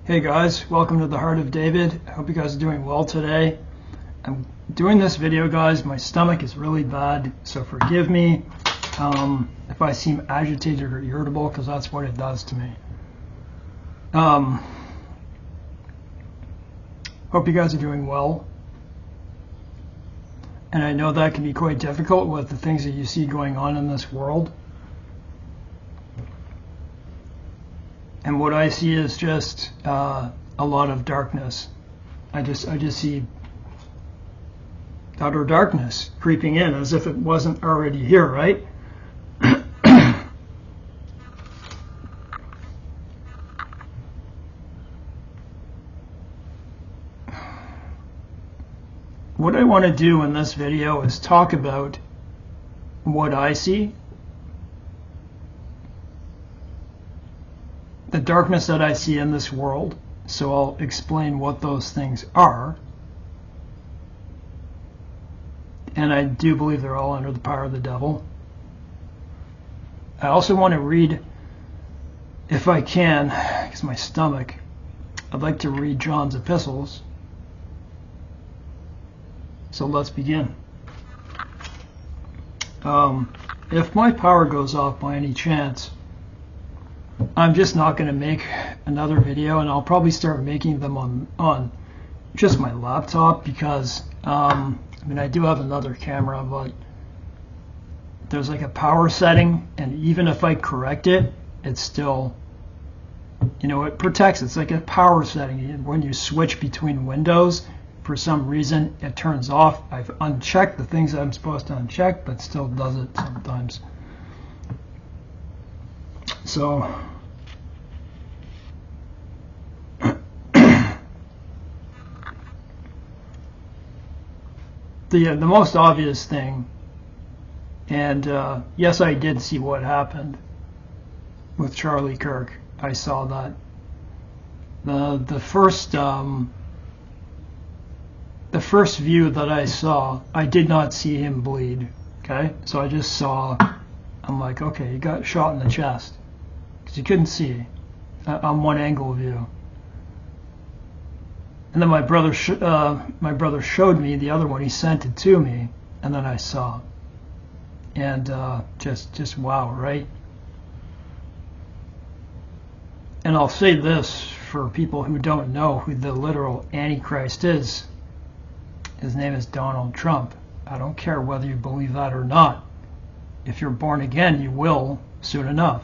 Hey guys, welcome to the Heart of David. I hope you guys are doing well today. I'm doing this video, guys. My stomach is really bad, so forgive me if I seem agitated or irritable, because that's what it does to me. Hope you guys are doing well. And I know that can be quite difficult with the things that you see going on in this world. And what I see is just a lot of darkness. I just see utter darkness creeping in as if it wasn't already here, right? What I want to do in this video is talk about what I see, the darkness that I see in this world. So I'll explain what those things are. And I do believe they're all under the power of the devil. I also want to read, if I can, because my stomach, I'd like to read John's epistles. So let's begin. If my power goes off by any chance, I'm just not going to make another video, and I'll probably start making them on just my laptop, because I mean, I do have another camera, but there's like a power setting, and even if I correct it, it's still, you know, it protects. It's like a power setting. When you switch between windows, for some reason it turns off. I've unchecked the things that I'm supposed to uncheck, but still does it sometimes. So the most obvious thing, and yes, I did see what happened with Charlie Kirk. I saw that. The first view that I saw, I did not see him bleed. Okay, so I just saw. I'm like, okay, he got shot in the chest, because you couldn't see on one angle view. And then my brother showed me the other one. He sent it to me, and then I saw. And just wow, right? And I'll say this for people who don't know who the literal antichrist is. His name is Donald Trump. I don't care whether you believe that or not. If you're born again, you will soon enough.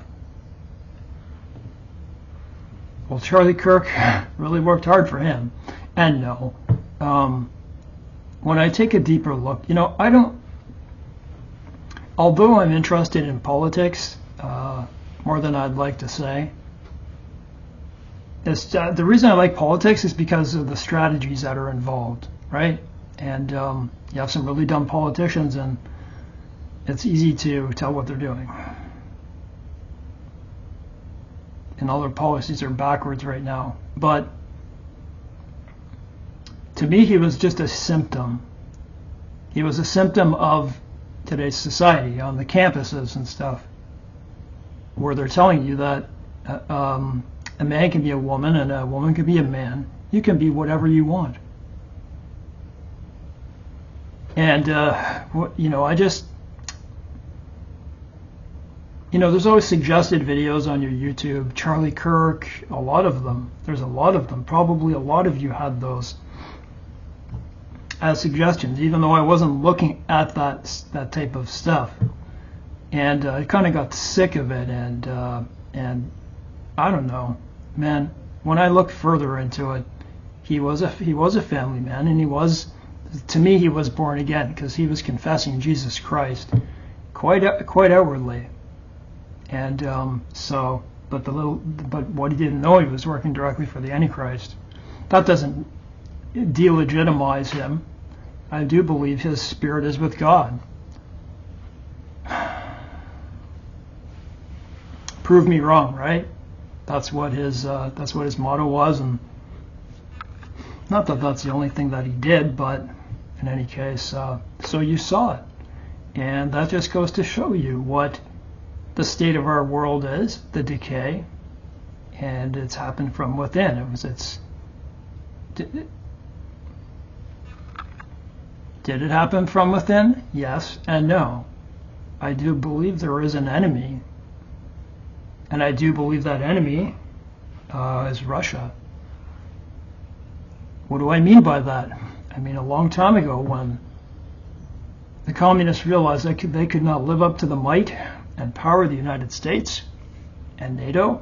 Well, Charlie Kirk really worked hard for him. And no, when I take a deeper look, you know, although I'm interested in politics more than I'd like to say, the reason I like politics is because of the strategies that are involved, right? And you have some really dumb politicians, and it's easy to tell what they're doing. And all their policies are backwards right now. But to me, he was just a symptom. He was a symptom of today's society on the campuses and stuff, where they're telling you that a man can be a woman and a woman can be a man. You can be whatever you want. And, you know, there's always suggested videos on your YouTube. Charlie Kirk, a lot of them. There's a lot of them. Probably a lot of you had those as suggestions, even though I wasn't looking at that type of stuff. And I kind of got sick of it. And I don't know, man. When I looked further into it, he was a family man, and he was. To me, he was born again, because he was confessing Jesus Christ quite outwardly. And but what he didn't know, he was working directly for the Antichrist. That doesn't delegitimize him. I do believe his spirit is with God. Prove me wrong, right? That's what his motto was, and not that that's the only thing that he did, but in any case, so you saw it. And that just goes to show you what the state of our world is, the decay. and it's happened from within. Did it happen from within? Yes and no. I do believe there is an enemy, and I do believe that enemy is Russia. What do I mean by that? I mean, a long time ago, when the communists realized they could not live up to the might and power of the United States and NATO,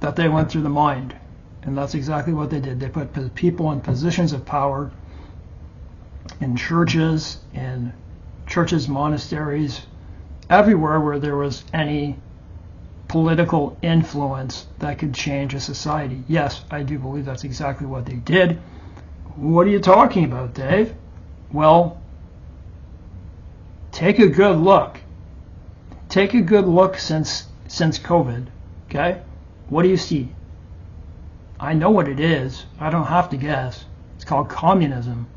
that they went through the mind. And that's exactly what they did. They put people in positions of power in churches, monasteries, everywhere where there was any political influence that could change a society. Yes, I do believe that's exactly what they did. What are you talking about, Dave? Well, take a good look. Take a good look since COVID, okay? What do you see? I know what it is. I don't have to guess. It's called communism.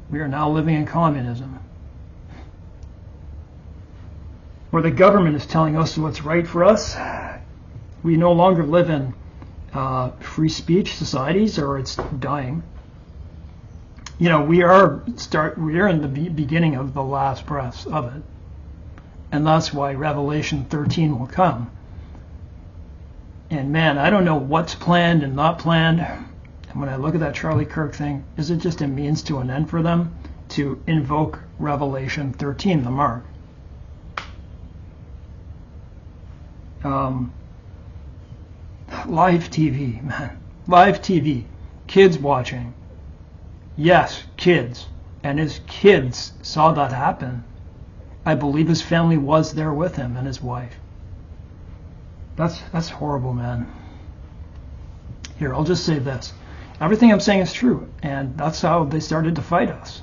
We are now living in communism, where the government is telling us what's right for us. We no longer live in free speech societies, or it's dying. You know, we are in the beginning of the last breaths of it, and that's why Revelation 13 will come. And man, I don't know what's planned and not planned. And when I look at that Charlie Kirk thing, is it just a means to an end for them to invoke Revelation 13, the mark? Live TV, man. Live TV. Kids watching. Yes, kids. And his kids saw that happen. I believe his family was there with him and his wife. That's horrible, man. Here, I'll just say this. Everything I'm saying is true, and that's how they started to fight us.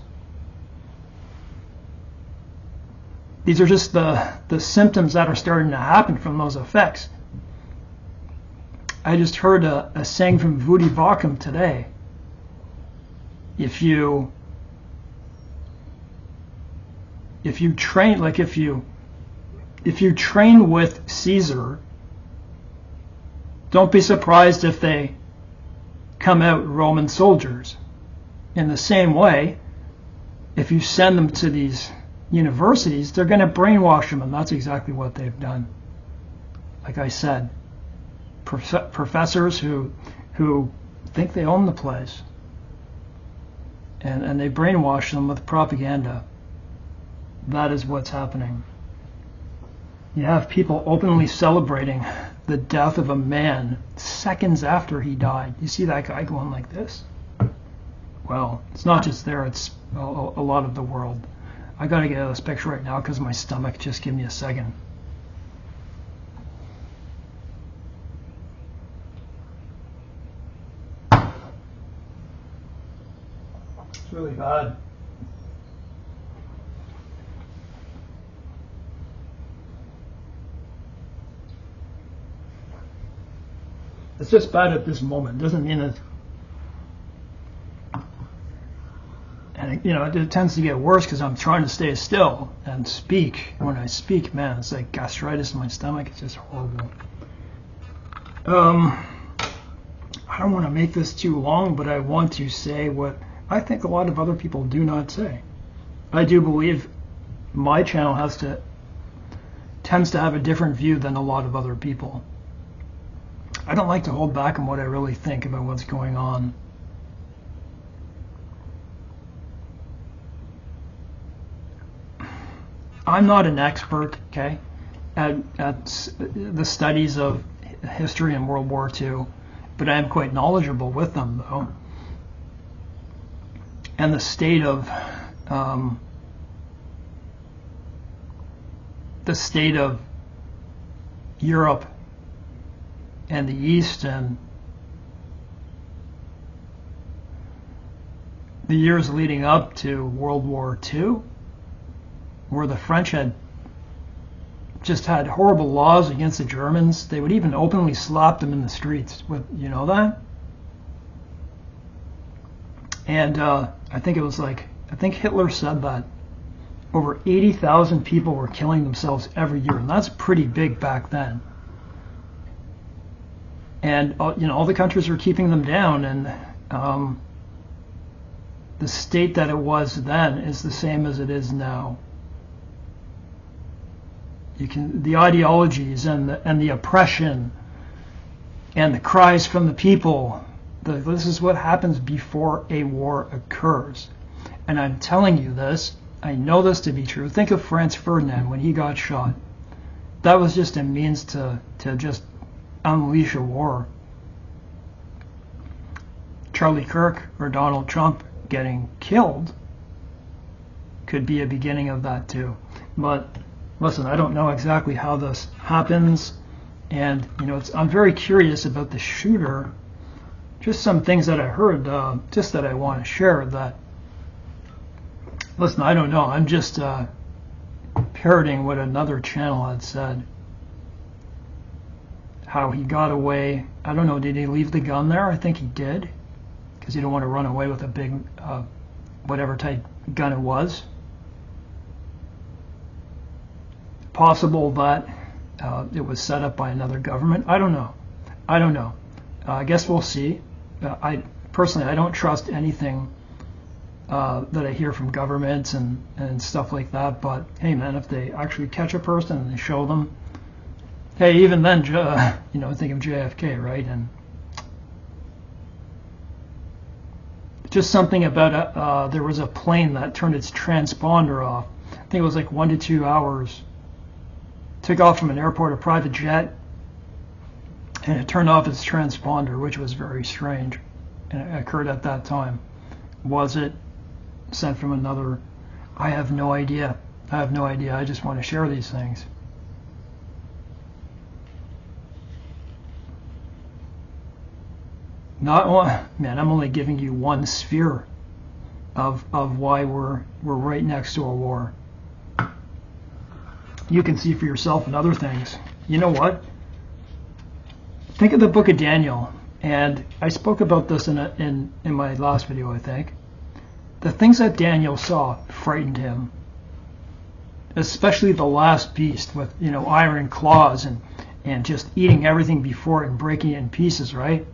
These are just the symptoms that are starting to happen from those effects. I just heard a saying from Vudi Bakum today. If you train, like if you train with Caesar, don't be surprised if they come out Roman soldiers. In the same way, if you send them to these universities, they're going to brainwash them, and that's exactly what they've done. Like I said, professors who think they own the place, and they brainwash them with propaganda. That is what's happening. You have people openly celebrating the death of a man seconds after he died. You see that guy going like this? Well, it's not just there, it's a lot of the world. I gotta get out of this picture right now because my stomach. Just give me a second. It's really bad. It's just bad at this moment. Doesn't mean it. And you know, it tends to get worse because I'm trying to stay still and speak. When I speak, man, it's like gastritis in my stomach. It's just horrible. I don't want to make this too long, but I want to say what I think a lot of other people do not say. I do believe my channel tends to have a different view than a lot of other people. I don't like to hold back on what I really think about what's going on. I'm not an expert, okay, at the studies of history and World War II, but I am quite knowledgeable with them, though. And the state of Europe and the East, and the years leading up to World War II, where the French had horrible laws against the Germans. They would even openly slap them in the streets. You know that? And I think Hitler said that over 80,000 people were killing themselves every year, and that's pretty big back then. And all the countries were keeping them down, and the state that it was then is the same as it is now. The ideologies and the oppression and the cries from the people. This is what happens before a war occurs. And I'm telling you this. I know this to be true. Think of Franz Ferdinand when he got shot. That was just a means to just unleash a war. Charlie Kirk or Donald Trump getting killed could be a beginning of that too. But listen, I don't know exactly how this happens, and I'm very curious about the shooter. Just some things that I heard, just that I want to share. That, listen, I don't know. I'm just parroting what another channel had said. How he got away. I don't know. Did he leave the gun there? I think he did, because he didn't want to run away with a big, whatever type gun it was. Possible that it was set up by another government. I don't know. I guess we'll see. I personally, I don't trust anything that I hear from governments and stuff like that. But hey, man, if they actually catch a person and they show them, hey, even then, think of JFK, right? And just something about there was a plane that turned its transponder off. I think it was like 1 to 2 hours. Took off from an airport, a private jet, and it turned off its transponder, which was very strange, and it occurred at that time. Was it sent from another? I have no idea. I just want to share these things. Man, I'm only giving you one sphere of why we're right next to a war. You can see for yourself and other things. You know what? Think of the book of Daniel, and I spoke about this in my last video, I think. The things that Daniel saw frightened him, especially the last beast with iron claws and just eating everything before it and breaking it in pieces, right?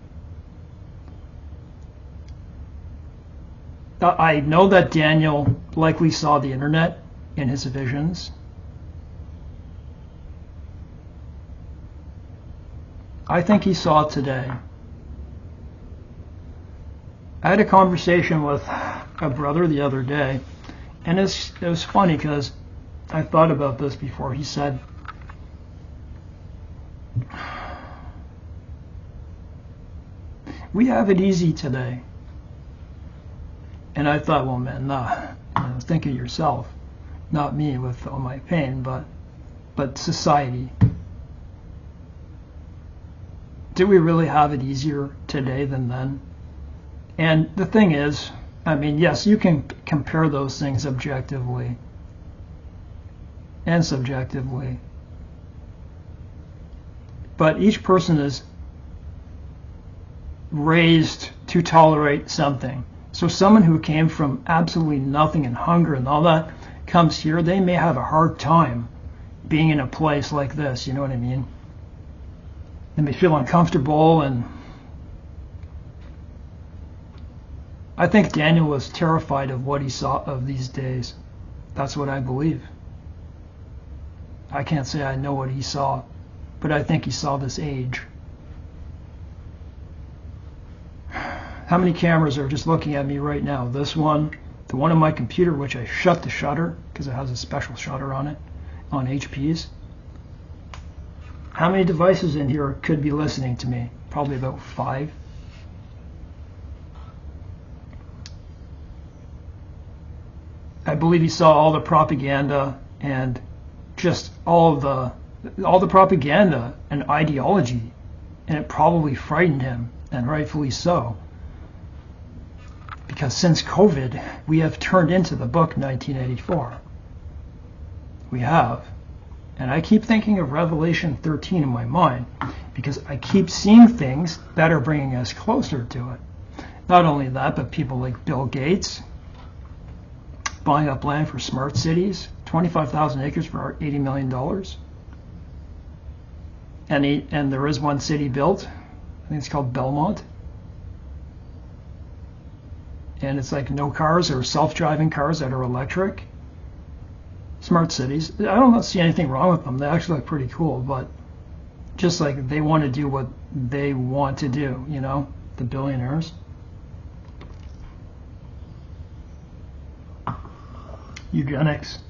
I know that Daniel likely saw the internet in his visions. I think he saw it today. I had a conversation with a brother the other day, and it was funny because I thought about this before. He said, we have it easy today. And I thought, well, man, nah. Think of yourself, not me with all my pain, but society. Do we really have it easier today than then? And the thing is, yes, you can compare those things objectively and subjectively. But each person is raised to tolerate something. So someone who came from absolutely nothing and hunger and all that comes here, they may have a hard time being in a place like this, you know what I mean? They may feel uncomfortable, and I think Daniel was terrified of what he saw of these days. That's what I believe. I can't say I know what he saw, but I think he saw this age. How many cameras are just looking at me right now? This one, the one on my computer, which I shut the shutter because it has a special shutter on it, on HPs. How many devices in here could be listening to me? Probably about 5. I believe he saw all the propaganda and just all the propaganda and ideology, and it probably frightened him, and rightfully so. Because since COVID, we have turned into the book 1984. We have. And I keep thinking of Revelation 13 in my mind because I keep seeing things that are bringing us closer to it. Not only that, but people like Bill Gates, buying up land for smart cities, 25,000 acres for $80 million. And there is one city built. I think it's called Belmont. And it's like no cars or self-driving cars that are electric. Smart cities. I don't see anything wrong with them. They actually look pretty cool, but just like they want to do what they want to do, you know, the billionaires. Eugenics.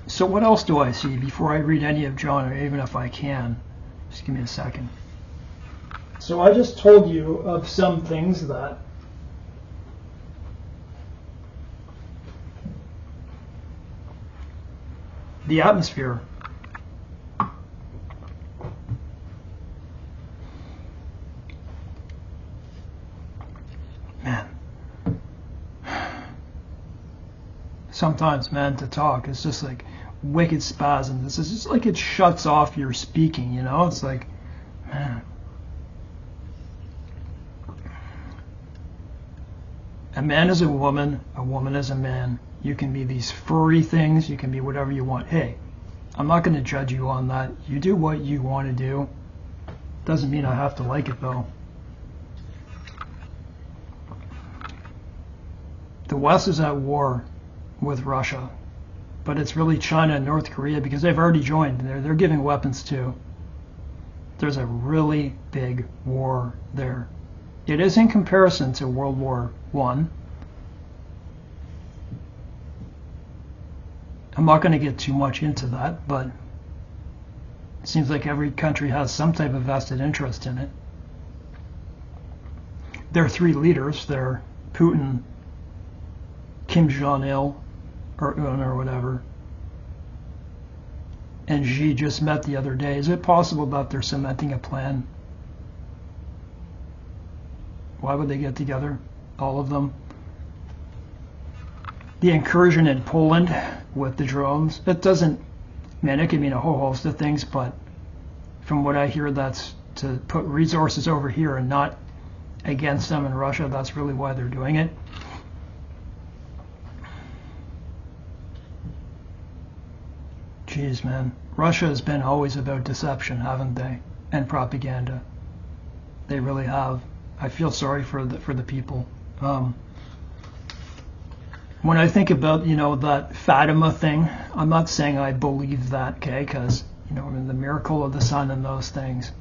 So what else do I see before I read any of John, or even if I can? Just give me a second. So I just told you of some things that the atmosphere. Man. Sometimes, man, to talk, it's just like wicked spasms. It's just like it shuts off your speaking, you know? It's like, man. A man is a woman is a man. You can be these furry things, you can be whatever you want. Hey, I'm not going to judge you on that. You do what you want to do. Doesn't mean I have to like it, though. The West is at war with Russia, but it's really China and North Korea because they've already joined. They're giving weapons too. There's a really big war there. It is in comparison to World War I. I'm not going to get too much into that, but it seems like every country has some type of vested interest in it. There are three leaders. They're Putin, Kim Jong-il, or Un, or whatever, and Xi just met the other day. Is it possible that they're cementing a plan? Why would they get together, all of them? The incursion in Poland with the drones, it doesn't, man, it can mean a whole host of things, but from what I hear, that's to put resources over here and not against them in Russia. That's really why they're doing it. Jeez, man. Russia has been always about deception, haven't they? And propaganda. They really have. I feel sorry for the people. When I think about, you know, that Fatima thing, I'm not saying I believe that, okay? Because, you know, I mean, the miracle of the sun and those things.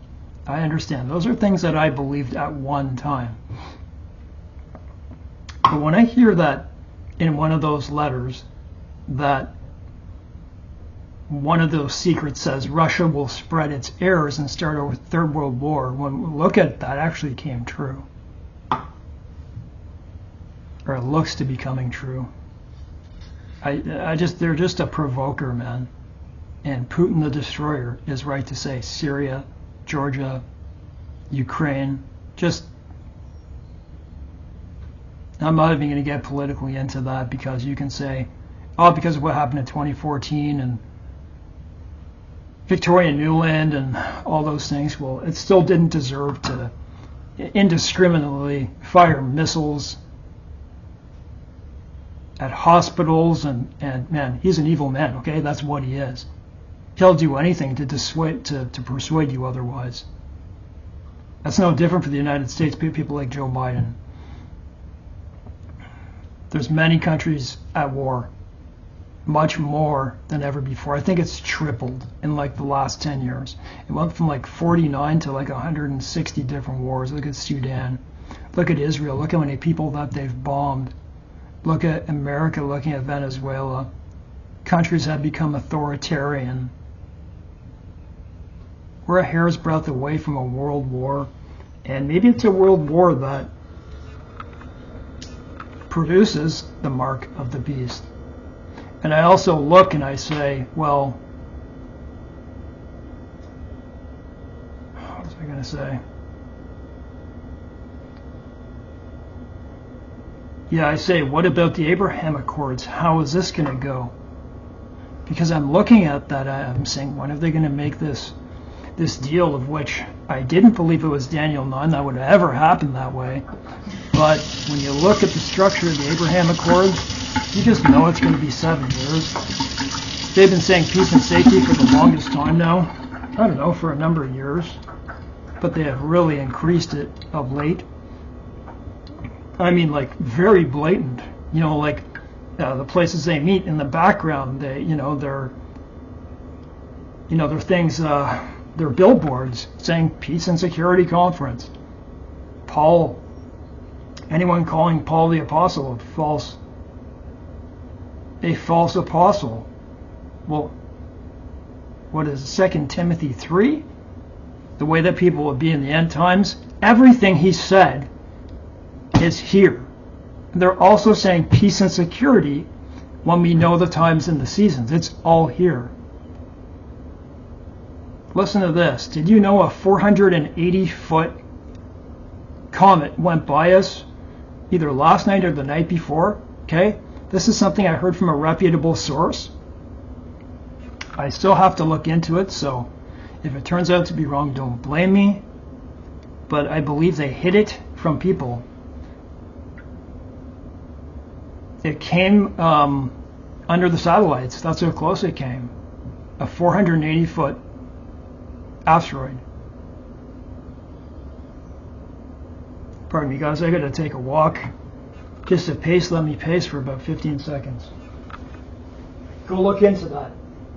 I understand. Those are things that I believed at one time. But when I hear that in one of those letters, that one of those secrets says Russia will spread its errors and start a third world war, when we look at it, that actually came true. Or it looks to be coming true. They're just a provoker, man. And Putin the destroyer is right to say Syria, Georgia, Ukraine, just, I'm not even going to get politically into that, because you can say, oh, because of what happened in 2014 and Victoria Nuland and all those things. Well, it still didn't deserve to indiscriminately fire missiles at hospitals, and man, he's an evil man, okay? That's what he is. He'll do anything to dissuade, to persuade you otherwise. That's no different for the United States, people like Joe Biden. There's many countries at war, much more than ever before. I think it's tripled in like the last 10 years. It went from like 49 to like 160 different wars. Look at Sudan. Look at Israel. Look how many people that they've bombed. Look at America looking at Venezuela. Countries have become authoritarian. We're a hair's breadth away from a world war. And maybe it's a world war that produces the mark of the beast. And I also look and I say, well, what was I going to say? Yeah, I say, what about the Abraham Accords? How is this going to go? Because I'm looking at that, I'm saying, when are they going to make this? this deal of which I didn't believe it was Daniel 9 that would ever happen that way. But when you look at the structure of the Abraham Accords, you just know it's going to be 7 years. They've been saying peace and safety for the longest time now. I don't know, for a number of years. But they have really increased it of late. I mean, like, very blatant. You know, like, the places they meet in the background, they're things, they're billboards saying Peace and Security Conference. Paul, anyone calling Paul the Apostle a false apostle. Well, what is 2 Timothy 3? The way that people will be in the end times. Everything he said is here. They're also saying peace and security when we know the times and the seasons. It's all here. Listen to this. Did you know a 480-foot comet went by us either last night or the night before? Okay? This is something I heard from a reputable source. I still have to look into it, so if it turns out to be wrong, don't blame me. But I believe they hid it from people. It came under the satellites. That's how close it came. A 480-foot asteroid. Pardon me, guys. I got to take a walk. Just to pace, let me pace for about 15 seconds. Go look into that.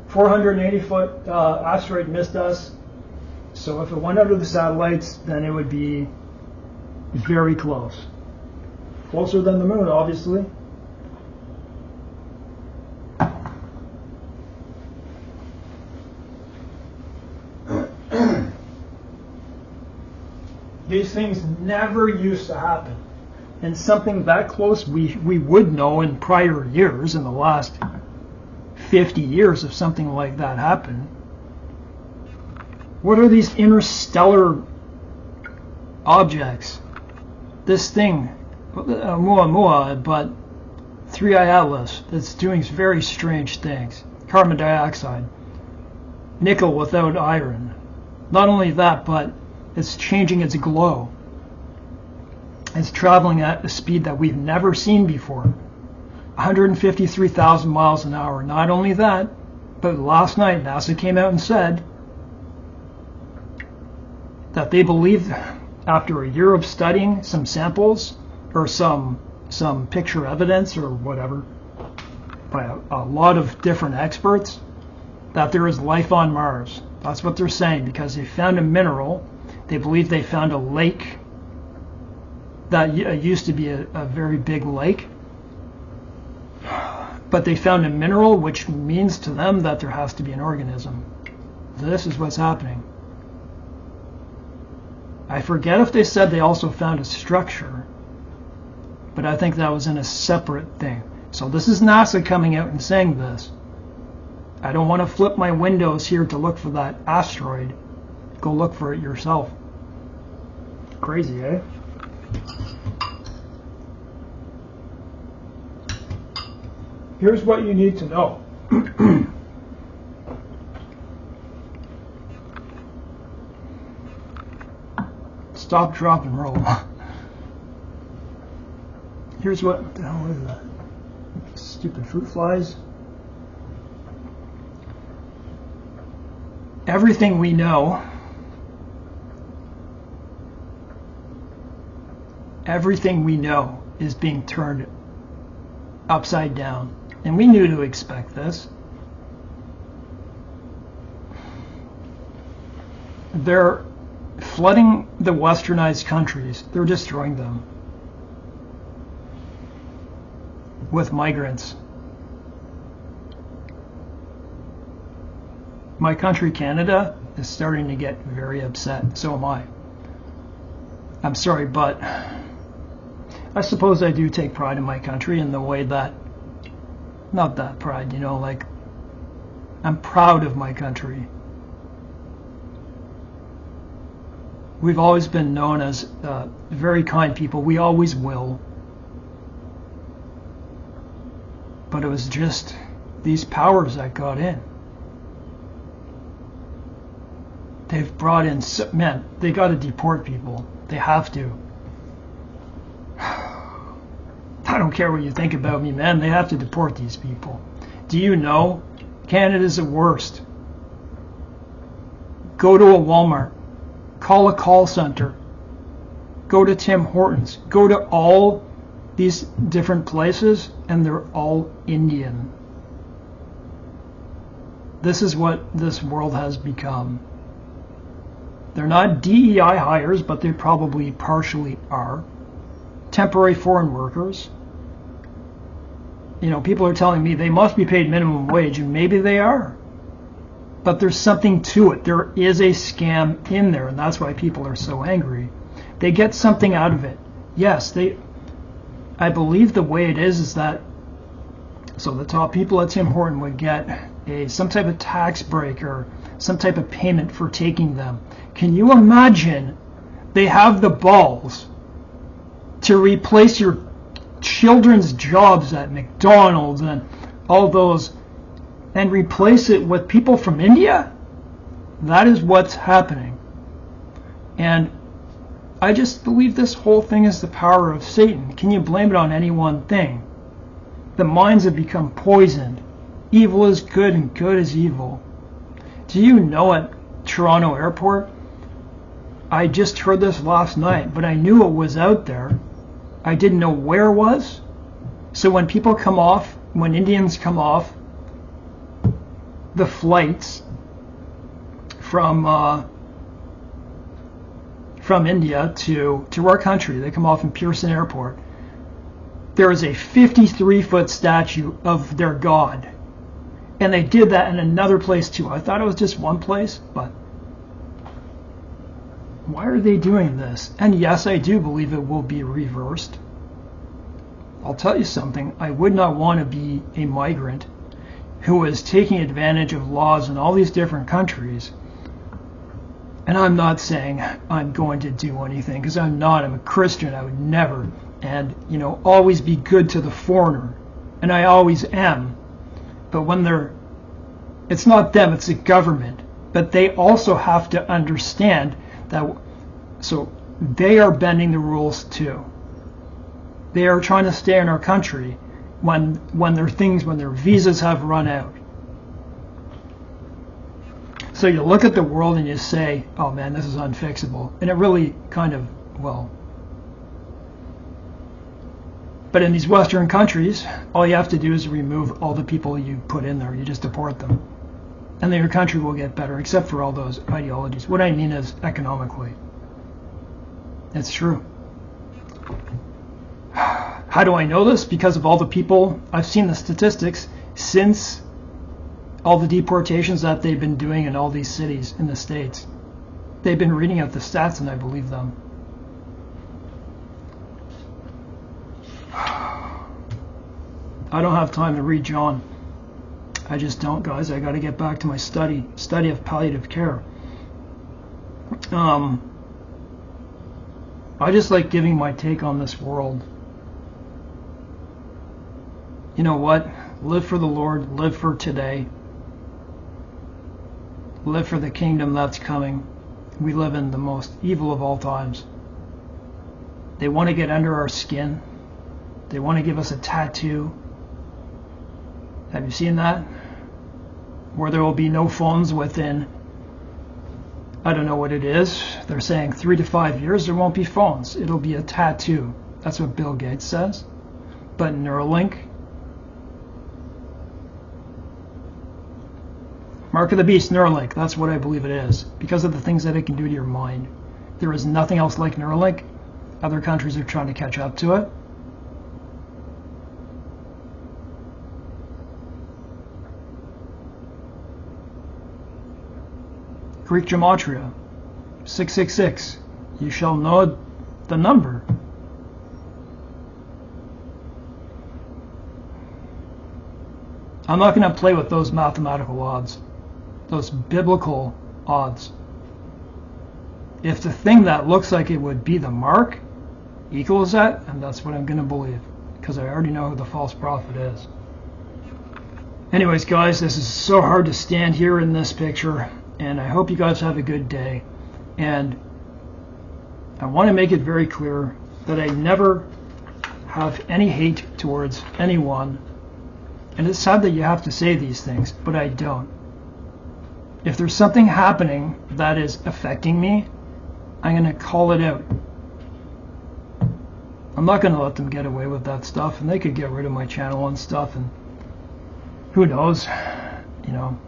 480-foot asteroid missed us. So if it went under the satellites, then it would be very close. Closer than the moon, obviously. These things never used to happen. And something that close we would know in prior years, in the last 50 years, if something like that happened. What are these interstellar objects? This thing, Oumuamua, but 3I Atlas, that's doing very strange things. Carbon dioxide, nickel without iron. Not only that, but it's changing its glow. It's traveling at a speed that we've never seen before. 153,000 miles an hour. Not only that, but last night NASA came out and said that they believe after a year of studying some samples or some picture evidence or whatever by a lot of different experts that there is life on Mars. That's what they're saying, because they found a mineral. They believe they found a lake that used to be a very big lake. But they found a mineral, which means to them that there has to be an organism. This is what's happening. I forget if they said they also found a structure, but I think that was in a separate thing. So this is NASA coming out and saying this. I don't want to flip my windows here to look for that asteroid. Go look for it yourself. Crazy, eh? Here's what you need to know. Stop, drop, and roll. Here's what the hell is that? Stupid fruit flies. Everything we know, is being turned upside down. And we knew to expect this. They're flooding the westernized countries. They're destroying them with migrants. My country, Canada, is starting to get very upset. So am I. I'm sorry, but I suppose I do take pride in my country in the way that, not that pride, like I'm proud of my country. We've always been known as very kind people. We always will. But it was just these powers that got in. They've brought in, man, they got to deport people. They have to. I don't care what you think about me, man. They have to deport these people. Do you know Canada's the worst? Go to a Walmart. Call a call center. Go to Tim Hortons. Go to all these different places, and they're all Indian. This is what this world has become. They're not DEI hires, but they probably partially are. Temporary foreign workers. You know, people are telling me they must be paid minimum wage, and maybe they are. But there's something to it. There is a scam in there, and that's why people are so angry. They get something out of it. Yes, I believe the way it is that, so the top people at Tim Horton would get some type of tax break or some type of payment for taking them. Can you imagine they have the balls to replace your children's jobs at McDonald's and all those, and replace it with people from India? That is what's happening. And I just believe this whole thing is the power of Satan. Can you blame it on any one thing? The minds have become poisoned. Evil is good and good is evil. Do you know at Toronto Airport, I just heard this last night, but I knew it was out there. I didn't know where it was. So when people come off, when Indians come off the flights from India to our country, they come off in Pearson Airport, there is a 53-foot statue of their god. And they did that in another place too. I thought it was just one place, but why are they doing this? And yes, I do believe it will be reversed. I'll tell you something. I would not want to be a migrant who is taking advantage of laws in all these different countries. And I'm not saying I'm going to do anything, because I'm not. I'm a Christian. I would never. And, you know, always be good to the foreigner. And I always am. But when it's not them, it's the government. But they also have to understand that, so they are bending the rules too. They are trying to stay in our country when their visas have run out. So you look at the world and you say, oh man, this is unfixable. And it really kind of, well. But in these Western countries, all you have to do is remove all the people you put in there. You just deport them. And then your country will get better, except for all those ideologies. What I mean is economically. It's true. How do I know this? Because of all the people, I've seen the statistics since all the deportations that they've been doing in all these cities in the States. They've been reading out the stats and I believe them. I don't have time to read John. I just don't, guys. I got to get back to my study of palliative care. I just like giving my take on this world. You know what? Live for the Lord. Live for today. Live for the kingdom that's coming. We live in the most evil of all times. They want to get under our skin. They want to give us a tattoo. Have you seen that? Where there will be no phones within, I don't know what it is. They're saying 3 to 5 years there won't be phones. It'll be a tattoo. That's what Bill Gates says. But Neuralink, Mark of the Beast, Neuralink, that's what I believe it is. Because of the things that it can do to your mind. There is nothing else like Neuralink. Other countries are trying to catch up to it. Greek gematria, 666. You shall know the number. I'm not going to play with those mathematical odds, those biblical odds. If the thing that looks like it would be the mark equals that, and that's what I'm going to believe, because I already know who the false prophet is. Anyways, guys, this is so hard to stand here in this picture and I hope you guys have a good day. And I want to make it very clear that I never have any hate towards anyone. And it's sad that you have to say these things, but I don't. If there's something happening that is affecting me, I'm going to call it out. I'm not going to let them get away with that stuff, and they could get rid of my channel and stuff, and who knows, you know.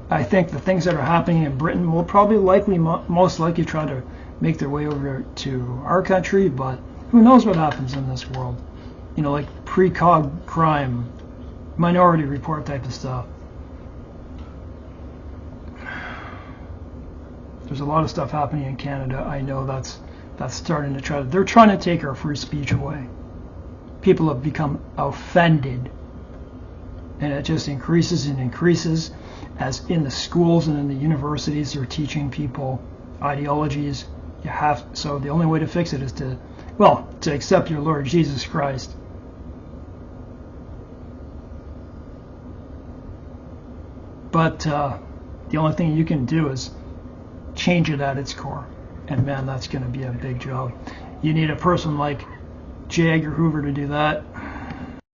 I think the things that are happening in Britain will probably most likely try to make their way over to our country, but who knows what happens in this world. You know, like precog crime, Minority Report type of stuff. There's a lot of stuff happening in Canada. I know that's starting to they're trying to take our free speech away. People have become offended, and it just increases and increases, as in the schools and in the universities they're teaching people ideologies. So the only way to fix it is to accept your Lord Jesus Christ. But the only thing you can do is change it at its core. And man, that's going to be a big job. You need a person like J. Edgar Hoover to do that.